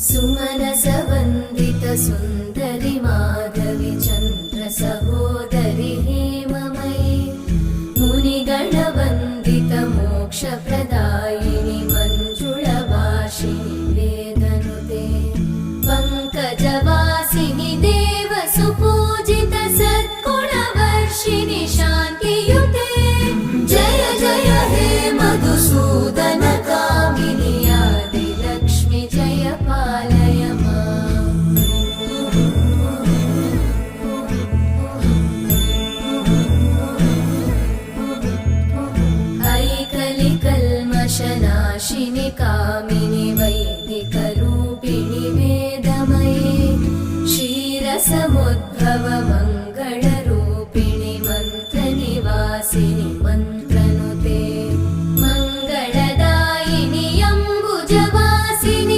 सुमनसवन्दित सुन्दरि माधवि चन्द्र सहोदरि हेममयि मुनिगणवन्दित मोक्षप्रदायिनि मञ्जुळभाषिणि वेदनुते पङ्कजवासिनि देवसुपूजित सद्गुणवर्षिणि शान्तियुते जय जय हे मधुसूदन कामिनि आदिलक्ष्मि जय पालय माम्। ऐकलिकल्मषनाशिनि कामिनि वै